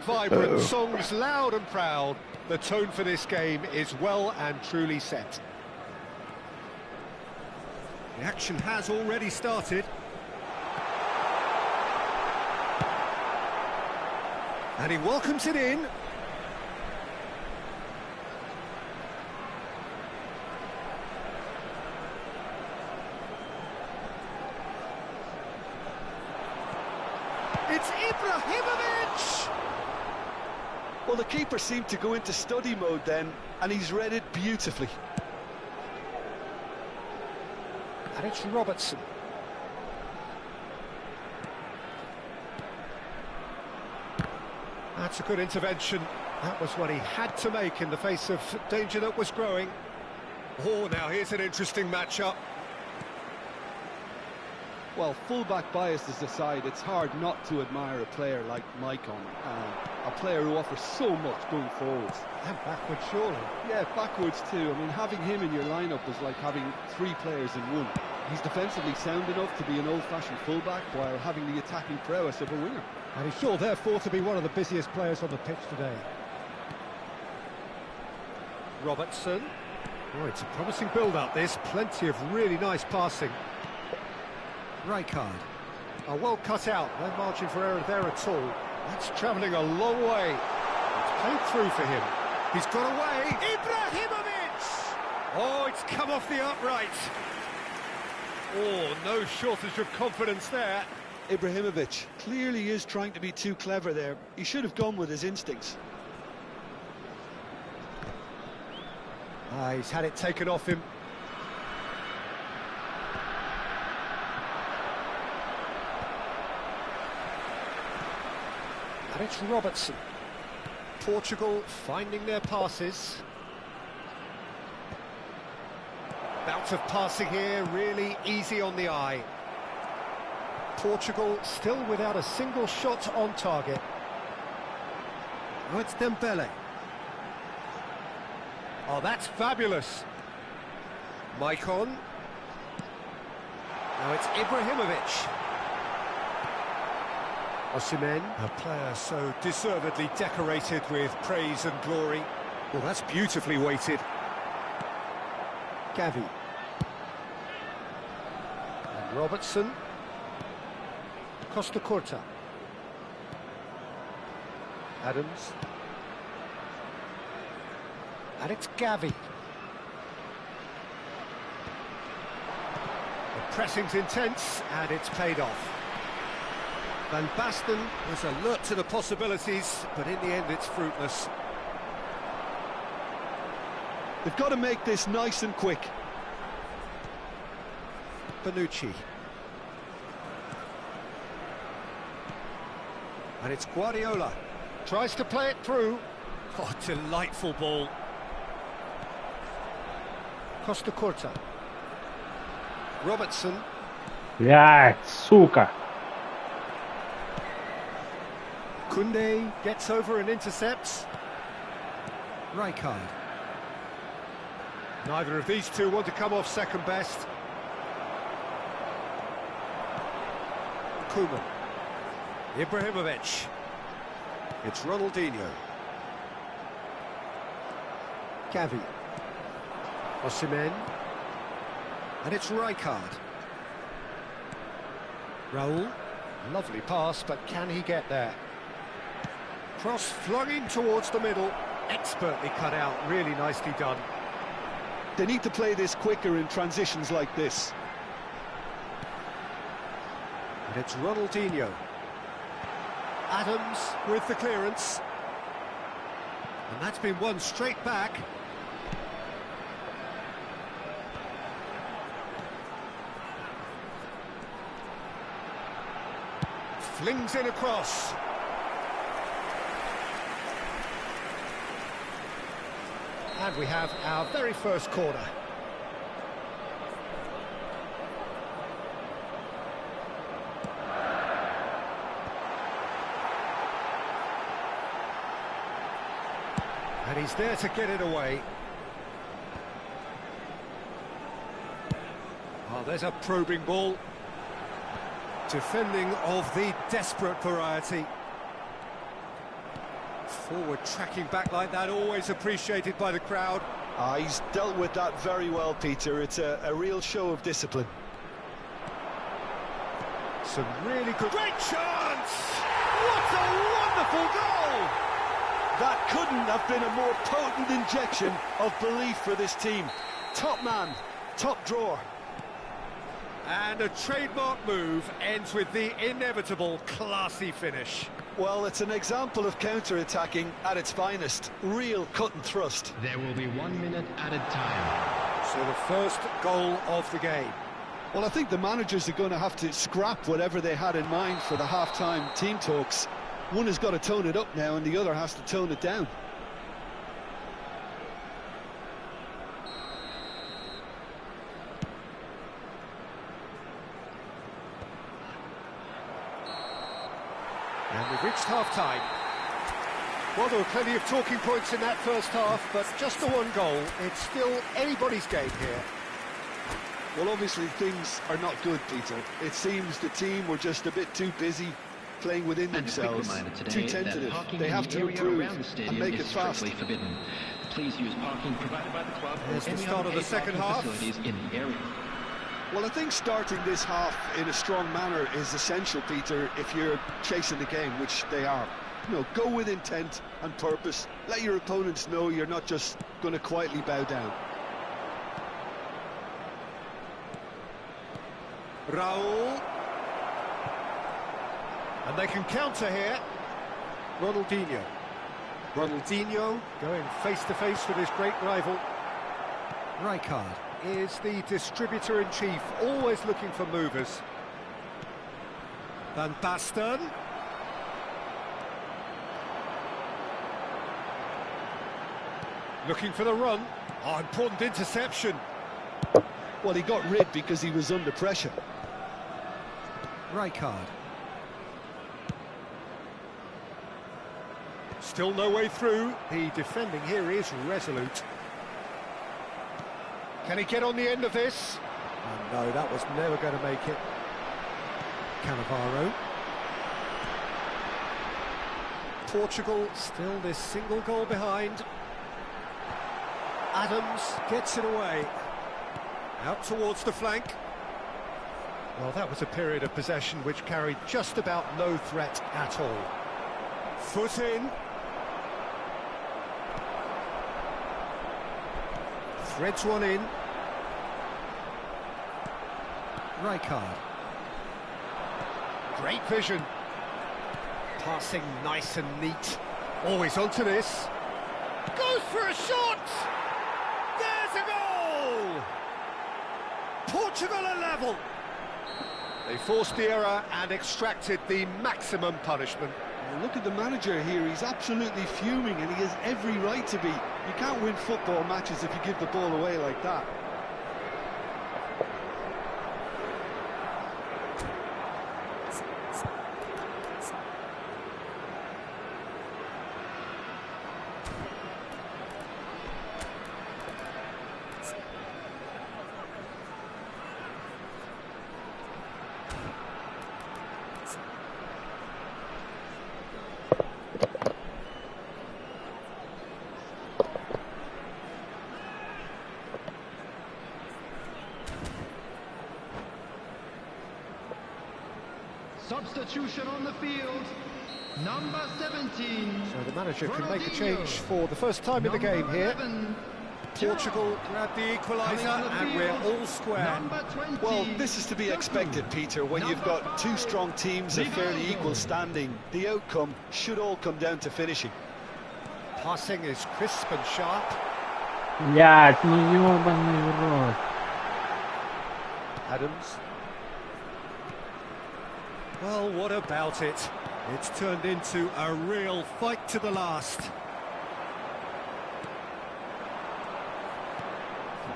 Vibrant songs, loud and proud. The tone for this game is well and truly set. The action has already started. And he welcomes it in. It's Ibrahimovic! Well, the keeper seemed to go into study mode then, and he's read it beautifully. And it's Robertson. That's a good intervention. That was what he had to make in the face of danger that was growing. Oh, now here's an interesting matchup. Well, full-back biases aside, it's hard not to admire a player like Maicon, a player who offers so much going forwards. And backwards, surely. Yeah, backwards too. I mean, having him in your lineup is like having three players in one. He's defensively sound enough to be an old-fashioned full-back while having the attacking prowess of a winger. And he's sure, therefore, to be one of the busiest players on the pitch today. Robertson. Oh, it's a promising build-up, this. Plenty of really nice passing. Rijkaard. Oh, well cut out. No margin for error there at all. That's travelling a long way. It's played through for him. He's got away. Ibrahimovic! Oh, it's come off the upright. Oh, no shortage of confidence there. Ibrahimovic clearly is trying to be too clever there. He should have gone with his instincts. He's had it taken off him. And it's Robertson. Portugal finding their passes. Bout of passing here, really easy on the eye. Portugal still without a single shot on target. Oh, it's Dembele. Oh, that's fabulous. Maicon. Now it's Ibrahimovic. Osimhen, a player so deservedly decorated with praise and glory. Well, that's beautifully weighted. Gavi. And Robertson. Costa Curta. Adams. And it's Gavi. The pressing's intense, and it's paid off. Van Basten was alert to the possibilities, but in the end it's fruitless. They've got to make this nice and quick. Bonucci. And it's Guardiola. Tries to play it through. Oh, delightful ball. Costa Curta. Robertson. Блядь, сука. Koundé gets over and intercepts. Rijkaard. Neither of these two want to come off second best. Koeman. Ibrahimovic. It's Ronaldinho. Gavi. Osimhen. And it's Rijkaard. Raul. Lovely pass, but can he get there? Cross flung in towards the middle. Expertly cut out, really nicely done. They need to play this quicker in transitions like this. And it's Ronaldinho. Adams with the clearance. And that's been won straight back. Flings in across. And we have our very first corner. And he's there to get it away. Oh, there's a probing ball. Defending of the desperate variety. Forward tracking back like that, always appreciated by the crowd. He's dealt with that very well, Peter. It's a real show of discipline. Some really good... Great chance! What a wonderful goal! That couldn't have been a more potent injection of belief for this team. Top man, top drawer. And a trademark move ends with the inevitable classy finish. Well, it's an example of counter-attacking at its finest. Real cut and thrust. There will be 1 minute added time. So the first goal of the game. Well, I think the managers are going to have to scrap whatever they had in mind for the half-time team talks. One has got to tone it up now and the other has to tone it down. And we've reached half-time. Well, there were plenty of talking points in that first half, but just the one goal. It's still anybody's game here. Well, obviously things are not good, Peter. It seems the team were just a bit too busy playing within themselves, too tentative. They have to improve and make it fast. Forbidden. Please use parking provided by the club. There's the start of the second half. In the area. Well, I think starting this half in a strong manner is essential, Peter, if you're chasing the game, which they are. You know, go with intent and purpose. Let your opponents know you're not just going to quietly bow down. Raul. And they can counter here. Ronaldinho. Ronaldinho going face-to-face with his great rival. Rijkaard is the distributor-in-chief, always looking for movers. Van Basten. Looking for the run. Oh, important interception. Well, he got rid because he was under pressure. Rijkaard. Still no way through. The defending here is resolute. Can he get on the end of this? Oh, no, that was never going to make it. Cannavaro. Portugal still this single goal behind. Adams gets it away. Out towards the flank. Well, that was a period of possession which carried just about no threat at all. Foot in. Threads one in. Rijkaard. Great vision. Passing nice and neat. Always onto this. Goes for a shot! There's a goal! Portugal are level. They forced the error and extracted the maximum punishment. Well, look at the manager here, he's absolutely fuming and he has every right to be. You can't win football matches if you give the ball away like that. Substitution on the field, number 17. So the manager can make a change for the first time in the game here. Portugal grab the equaliser and we're all square. Well, this is to be expected, Peter, when you've got two strong teams of fairly equal standing. The outcome should all come down to finishing. Passing is crisp and sharp. Блять, ну ёбаный в рот. Adams. Well, what about it? It's turned into a real fight to the last.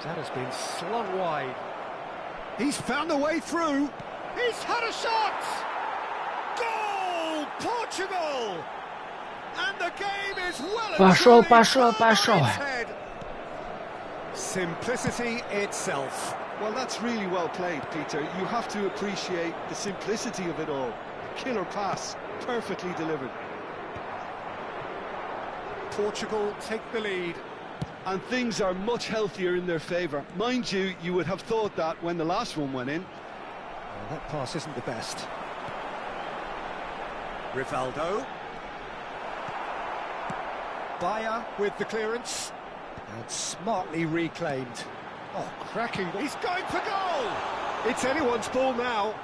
That has been slung wide. He's found a way through. He's had a shot! Goal! Portugal! And the game is well and Пошел, truly пошел, turned on пошел. its head. Simplicity itself. Well, that's really well played, Peter. You have to appreciate the simplicity of it all. Killer pass, perfectly delivered. Portugal take the lead. And things are much healthier in their favour. Mind you, you would have thought that when the last one went in. Well, that pass isn't the best. Rivaldo. Bayer with the clearance. And smartly reclaimed. Oh, cracking. He's going for goal! It's anyone's ball now.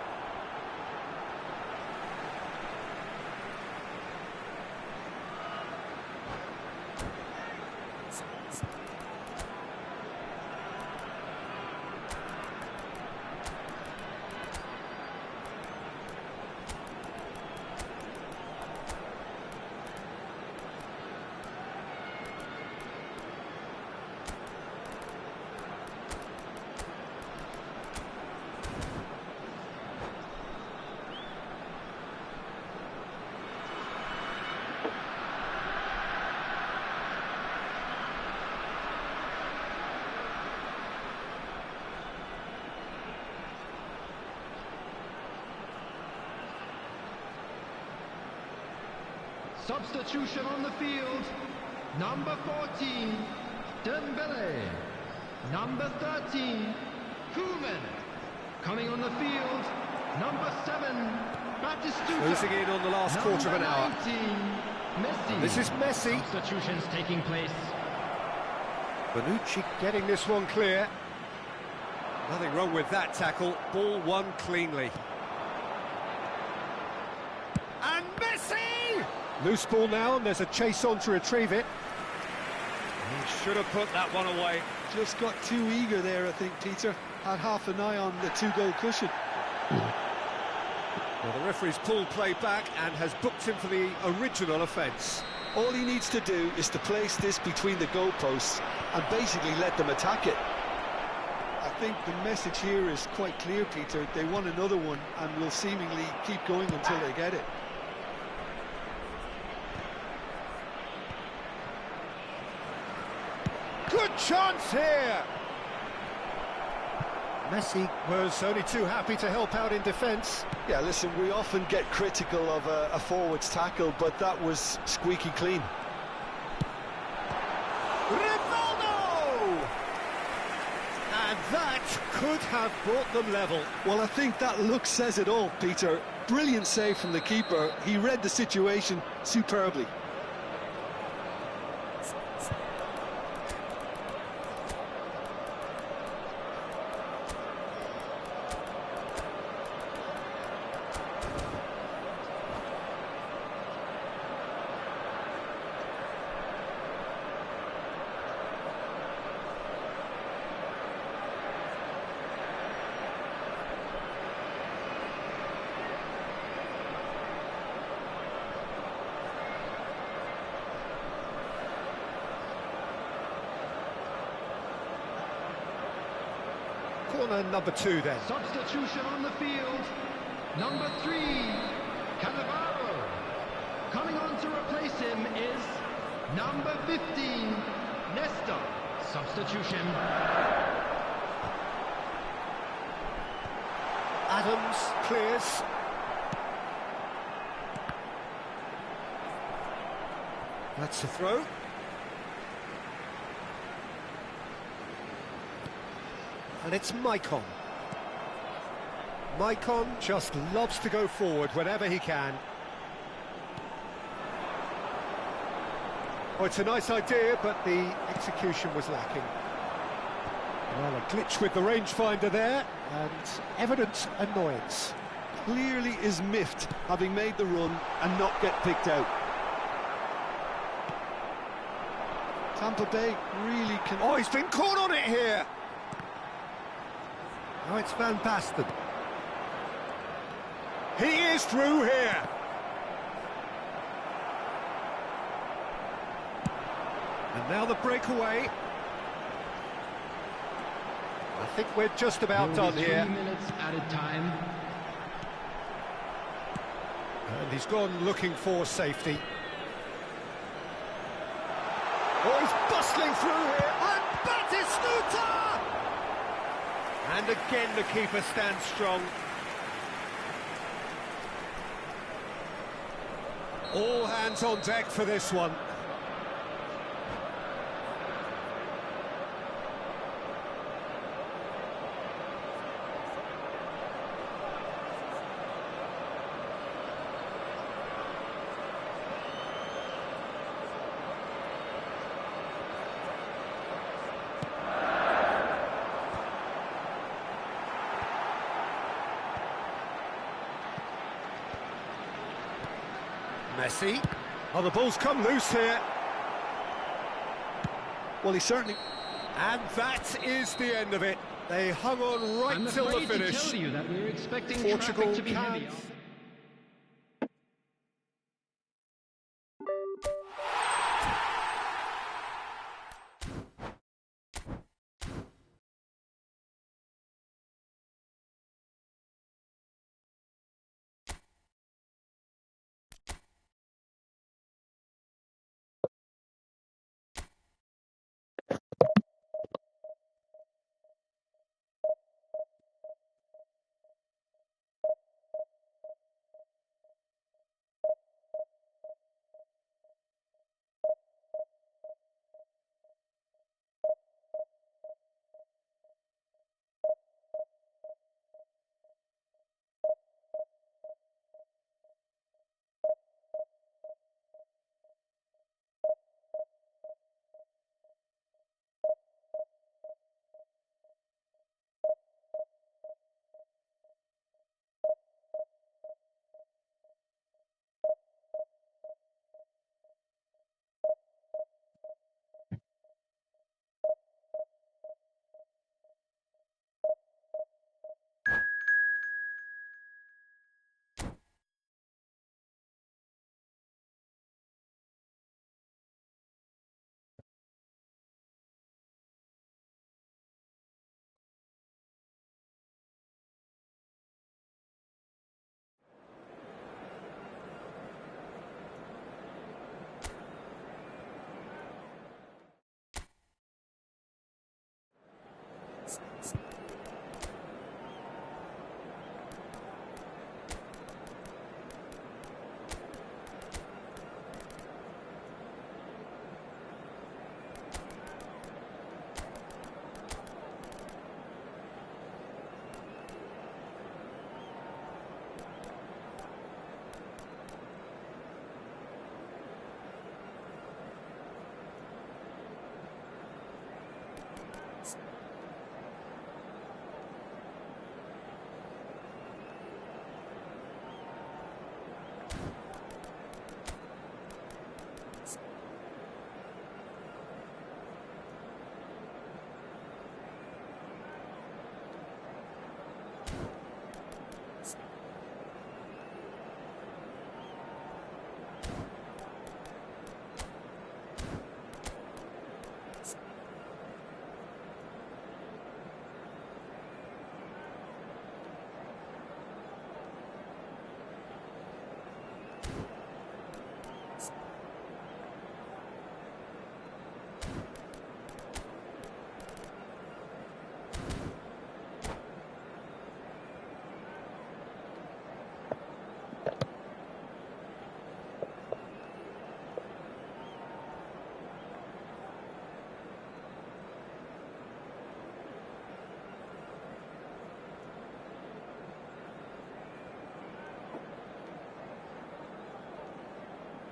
Substitution on the field. Number 14, Dembele. Number 13, Koeman. Coming on the field, number 7, Batistuta. Closing in on the last quarter of an hour. 19, Messi. This is Messi. Substitutions taking place. Bonucci getting this one clear. Nothing wrong with that tackle. Ball won cleanly. And Messi! Loose ball now, and there's a chase on to retrieve it. He should have put that one away. Just got too eager there, I think, Peter. Had half an eye on the two-goal cushion. Well, the referee's pulled play back and has booked him for the original offence. All he needs to do is to place this between the goalposts and basically let them attack it. I think the message here is quite clear, Peter. They want another one and will seemingly keep going until they get it. Good chance here! Messi was only too happy to help out in defence. Yeah, listen, we often get critical of a forward's tackle, but that was squeaky clean. Rivaldo! And that could have brought them level. Well, I think that look says it all, Peter. Brilliant save from the keeper. He read the situation superbly. Corner number 2 then. Substitution on the field. Number 3, Cannavaro. Coming on to replace him is number 15, Nesta. Substitution. Adams clears. That's a throw. And it's Maicon. Maicon just loves to go forward whenever he can. Oh, it's a nice idea, but the execution was lacking. Well, a glitch with the rangefinder there, and evident annoyance. Clearly is miffed, having made the run and not get picked out. Tampa Bay really can... Oh, he's been caught on it here! Oh, it's Van Basten. He is through here. And now the breakaway. I think we're just about done here. 3 minutes added time. And he's gone looking for safety. Oh, he's bustling through here. And Batistuta! And again, the keeper stands strong. All hands on deck for this one. Messi. Oh, the ball's come loose here. Well, he certainly... And that is the end of it. They hung on right I'm till the afraid to finish. tell you that we're expecting Portugal traffic to be can... heavy.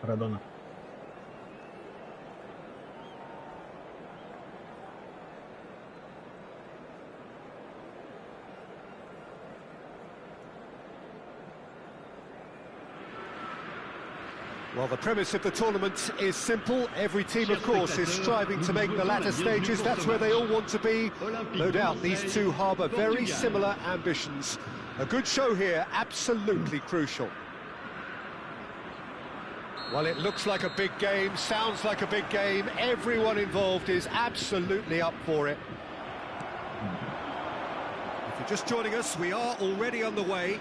Maradona. Well, the premise of the tournament is simple. Every team, of course, is striving to make the latter stages. That's where they all want to be. No doubt, these two harbour very similar ambitions. A good show here, absolutely crucial. Well, it looks like a big game, sounds like a big game. Everyone involved is absolutely up for it. If you're just joining us, we are already on the way.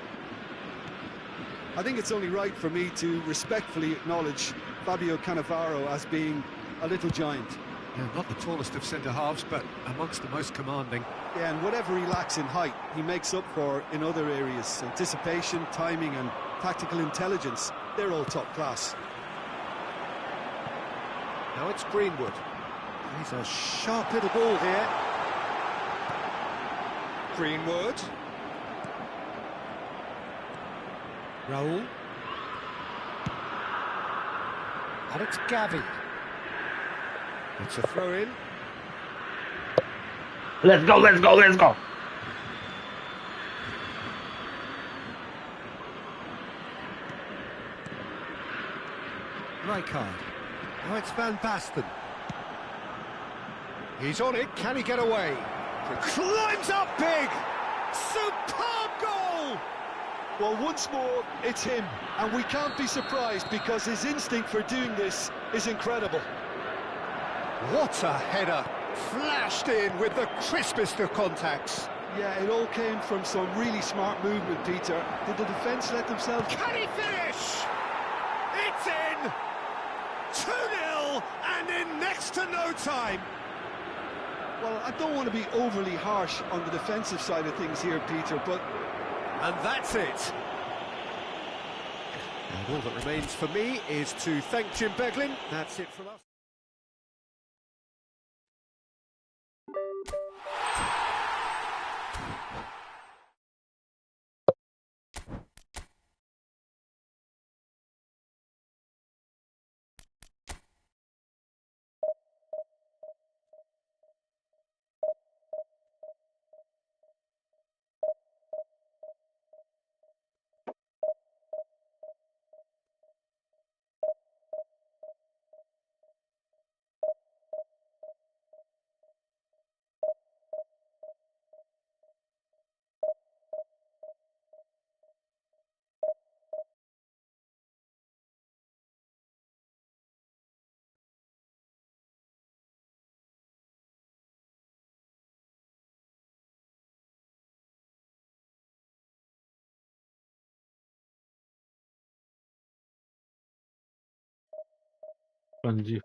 I think it's only right for me to respectfully acknowledge Fabio Cannavaro as being a little giant. Yeah, not the tallest of centre-halves, but amongst the most commanding. Yeah, and whatever he lacks in height, he makes up for in other areas. Anticipation, timing and tactical intelligence, they're all top class. Now it's Greenwood. He's a sharp little ball here. Greenwood. Raul. And it's Gavi. It's a throw-in. Let's go, let's go, let's go. Right card. Oh, it's Van Basten. He's on it. Can he get away? Climbs up big. Superb goal. Well, once more, it's him, and we can't be surprised because his instinct for doing this is incredible. What a header. Flashed in with the crispest of contacts. Yeah, it all came from some really smart movement, Peter. Did the defence let themselves... Can he finish? It's in! 2-0 and in next to no time. Well, I don't want to be overly harsh on the defensive side of things here, Peter, but... And that's it. And all that remains for me is to thank Jim Beglin. That's it from us. Panji.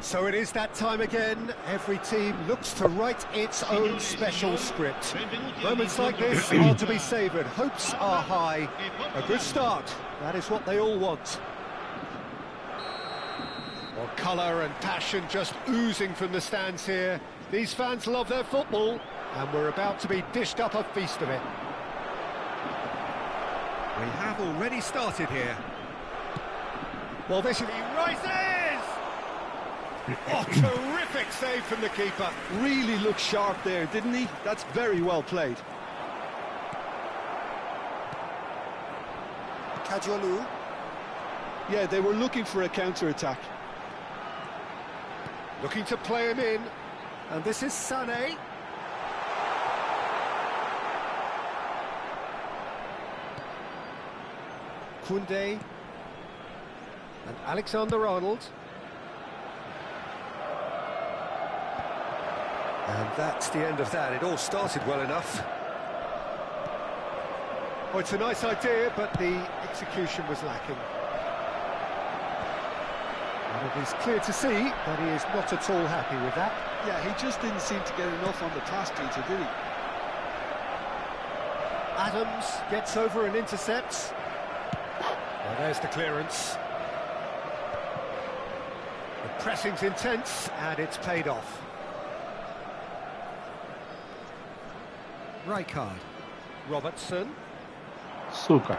So it is that time again. Every team looks to write its own special script. Moments like this are to be savoured. Hopes are high. A good start. That is what they all want. Well, colour and passion just oozing from the stands here. These fans love their football, and we're about to be dished up a feast of it. We have already started here. Well, this is... He rises! Oh, terrific save from the keeper. Really looked sharp there, didn't he? That's very well played. Kajolu. Yeah, they were looking for a counter-attack. Looking to play him in. And this is Sané. Koundé. And Alexander-Arnold. And that's the end of that. It all started well enough. Oh, it's a nice idea, but the execution was lacking. And it is clear to see that he is not at all happy with that. Yeah, he just didn't seem to get enough on the pass, Peter, did he? Adams gets over and intercepts. Well, there's the clearance. The pressing's intense, and it's paid off. Rijkaard, Robertson, Suka.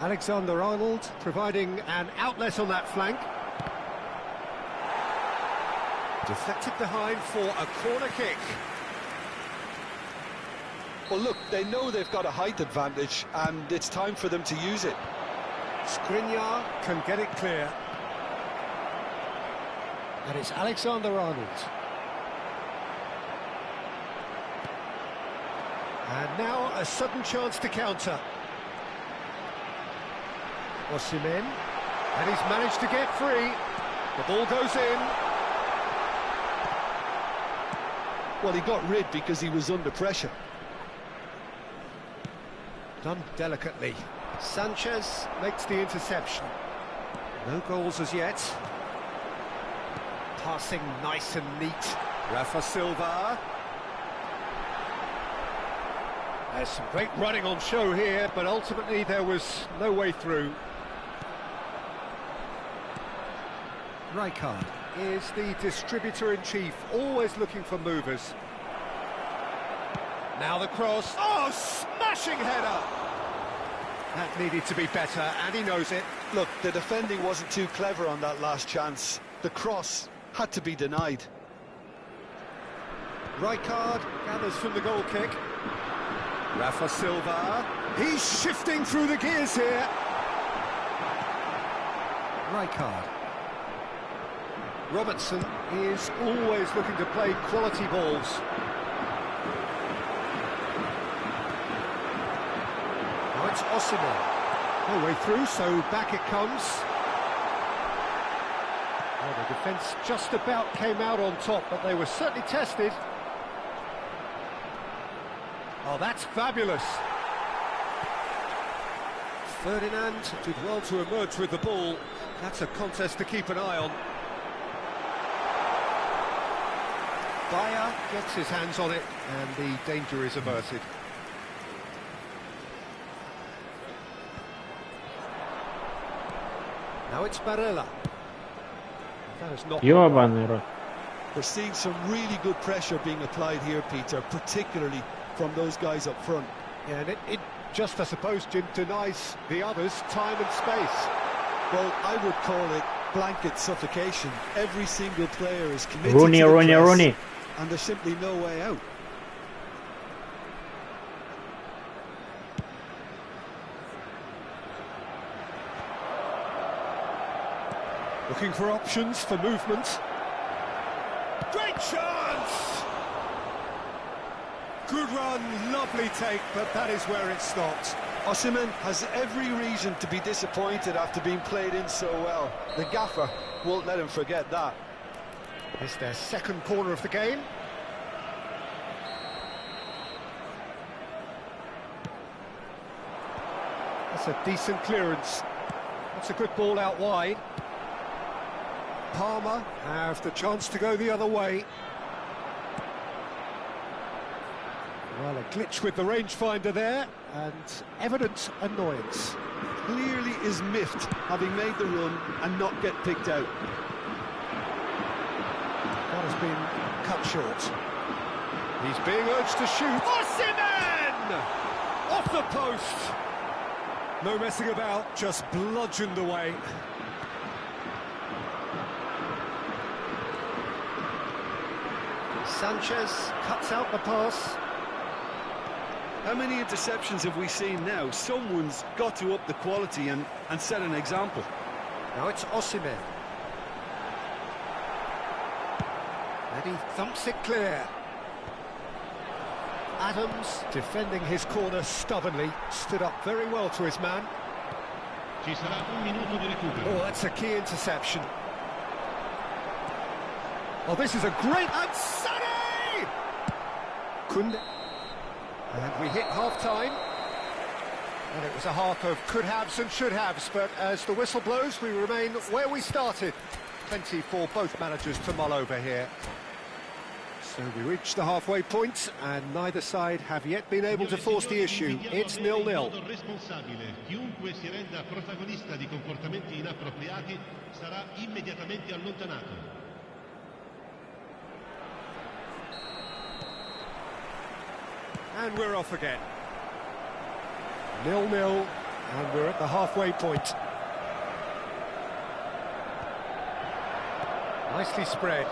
Alexander-Arnold providing an outlet on that flank. Deflected behind for a corner kick. Well, look, they know they've got a height advantage, and it's time for them to use it. Skriniar can get it clear. And it's Alexander-Arnold. And now a sudden chance to counter. Osimhen, and he's managed to get free. The ball goes in. Well, he got rid because he was under pressure. Done delicately. Sanchez makes the interception. No goals as yet. Passing nice and neat. Rafa Silva. There's some great running on show here, but ultimately there was no way through. Rijkaard is the distributor-in-chief, always looking for movers. Now the cross. Oh, smashing header! That needed to be better, and he knows it. Look, the defending wasn't too clever on that last chance. The cross had to be denied. Rijkaard gathers from the goal kick. Rafa Silva. He's shifting through the gears here. Rijkaard. Robertson is always looking to play quality balls. Now it's Osimhen. No way through, so back it comes. Well, the defence just about came out on top, but they were certainly tested. Oh, that's fabulous. Ferdinand did well to emerge with the ball. That's a contest to keep an eye on. Bayer gets his hands on it, and the danger is averted. Now it's Barella. That is not... Ёбаный рот. We're seeing some really good pressure being applied here, Peter, particularly from those guys up front. Yeah, and it just, I suppose, Jim, denies the others time and space. Well, I would call it blanket suffocation. Every single player is committed Rooney, to the Rooney, press, Rooney. and there's simply no way out. Looking for options for movement. Great chance! Good run, lovely take, but that is where it stopped. Osimhen has every reason to be disappointed after being played in so well. The gaffer won't let him forget that. It's their second corner of the game. That's a decent clearance. That's a good ball out wide. Palmer have the chance to go the other way. Well, a glitch with the rangefinder there, and evident annoyance. Clearly is miffed, having made the run and not get picked out. That has been cut short. He's being urged to shoot. Osimhen! Off the post! No messing about, just bludgeoned away. Sanchez cuts out the pass. How many interceptions have we seen now? Someone's got to up the quality and set an example. Now it's Osimhen. And he thumps it clear. Adams, defending his corner stubbornly, stood up very well to his man. Ci sarà un minuto di recupero. Oh, that's a key interception. Oh, this is a great... And Sonny! Kunde. And we hit half-time. And it was a half of could-haves and should-haves, but as the whistle blows, we remain where we started. Plenty for both managers to mull over here. So we reach the halfway point, and neither side have yet been able to force the issue. It's 0-0. Chiunque si renda protagonista di comportamenti inappropriati sarà immediatamente allontanato. And we're off again. 0-0, And we're at the halfway point. Nicely spread.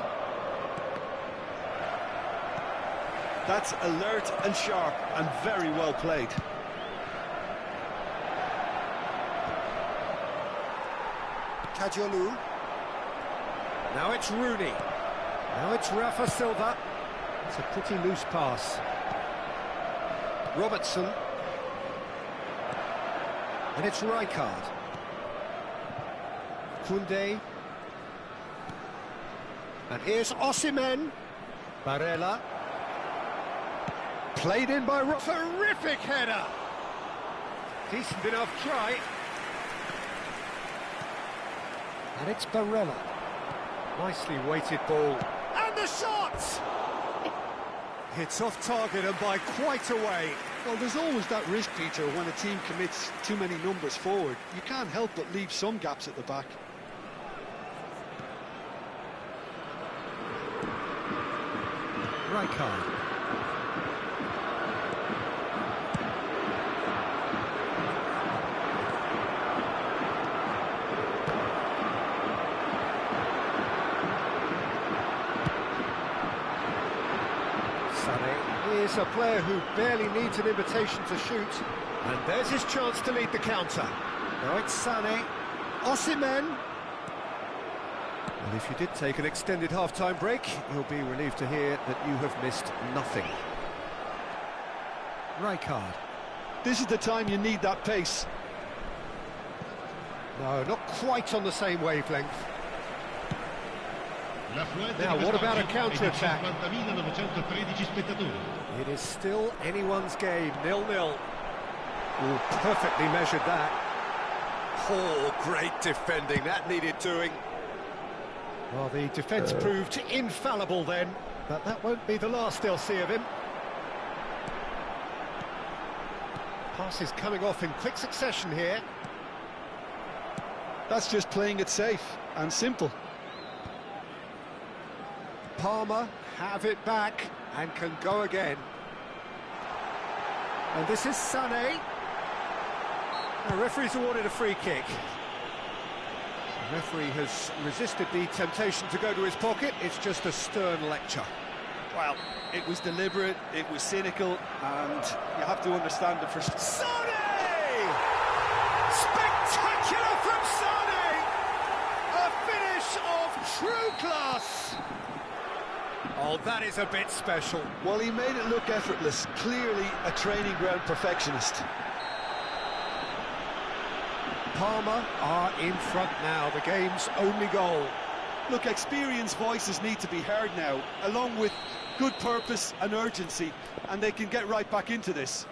That's alert and sharp and very well played. Kajolu. Now it's Rooney. Now it's Rafa Silva. It's a pretty loose pass. Robertson. And it's Rijkaard. Koundé. And here's Osimhen. Barella. Played in by terrific header. Decent enough try. And it's Barella. Nicely weighted ball. And the shot! It's off target and by quite a way. Well, there's always that risk, Peter, when a team commits too many numbers forward. You can't help but leave some gaps at the back. Rijkaard. Sané is a player who barely needs an invitation to shoot. And there's his chance to lead the counter. Now it's Sané. Osimhen. Well, if you did take an extended half-time break, you'll be relieved to hear that you have missed nothing. Rijkaard. This is the time you need that pace. No, not quite on the same wavelength. Now, what about a counter-attack? It is still anyone's game, 0-0. Oh, perfectly measured that. Oh, great defending, that needed doing. Well, the defence proved infallible then, but that won't be the last they'll see of him. Passes coming off in quick succession here. That's just playing it safe and simple. Palmer have it back and can go again. And this is Sané. The referee's awarded a free kick. The referee has resisted the temptation to go to his pocket. It's just a stern lecture. Well, it was deliberate, it was cynical, and you have to understand the first. Sané! Spectacular from Sané! A finish of true class! Oh, that is a bit special. Well, he made it look effortless, clearly a training ground perfectionist. Palmer are in front now, the game's only goal. Look, experienced voices need to be heard now, along with good purpose and urgency, and they can get right back into this.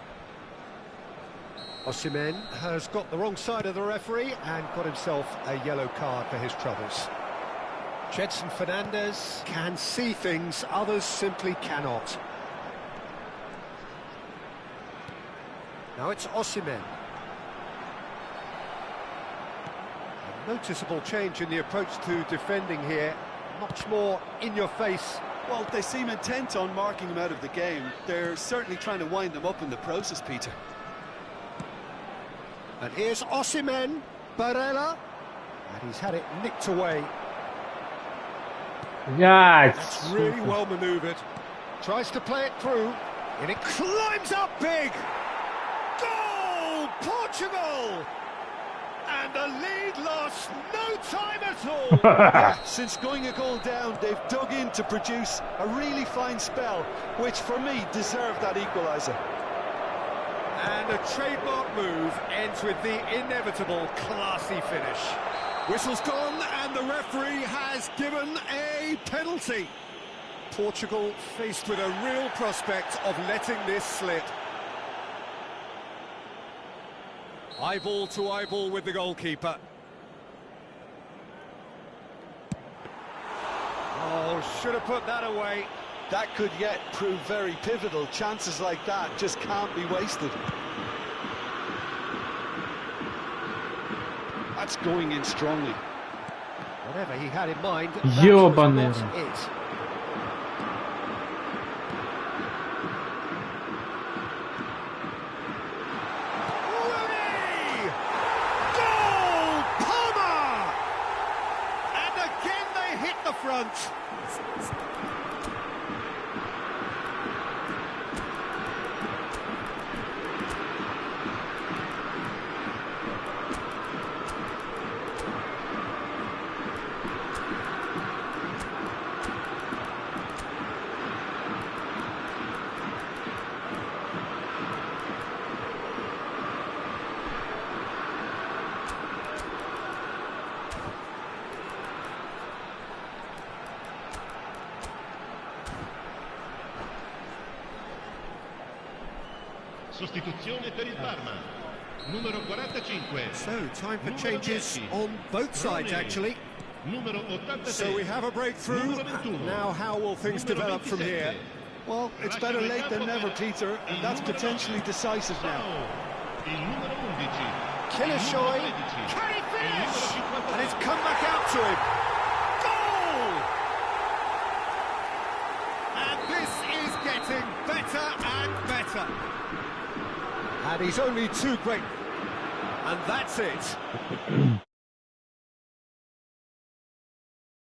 Osimhen has got the wrong side of the referee and got himself a yellow card for his troubles. Gedson Fernandes can see things, others simply cannot. Now it's Osimhen. A noticeable change in the approach to defending here, much more in your face. Well, they seem intent on marking him out of the game. They're certainly trying to wind them up in the process, Peter. And here's Osimhen, Barella, and he's had it nicked away. Yeah, That's really well manoeuvred. Tries to play it through, and it climbs up big. Goal, Portugal! And the lead lost no time at all. Since going a goal down, they've dug in to produce a really fine spell, which for me deserved that equaliser. And a trademark move ends with the inevitable classy finish. Whistle's gone and the referee has given a penalty. Portugal faced with a real prospect of letting this slip. Eyeball to eyeball with the goalkeeper. Oh, should have put that away. That could yet prove very pivotal. Chances like that just can't be wasted. That's going in strongly. Whatever he had in mind, that Ёбаный was рот. not it. Rooney! the front. Sostituzione per il Parma. Numero 45. So, time for Numero changes 10. on both sides, Rooney. actually. Numero 86. So we have a breakthrough. Numero 21. Now, how will things Numero develop from 27. here? Well, it's better late than never, Peter, and that's potentially decisive now. Il numero 11. Killishoy, Il numero 13. can he Il finish? numero 53. And it's come back out to him. Goal! And this is getting better and better. And he's only too great. And that's it.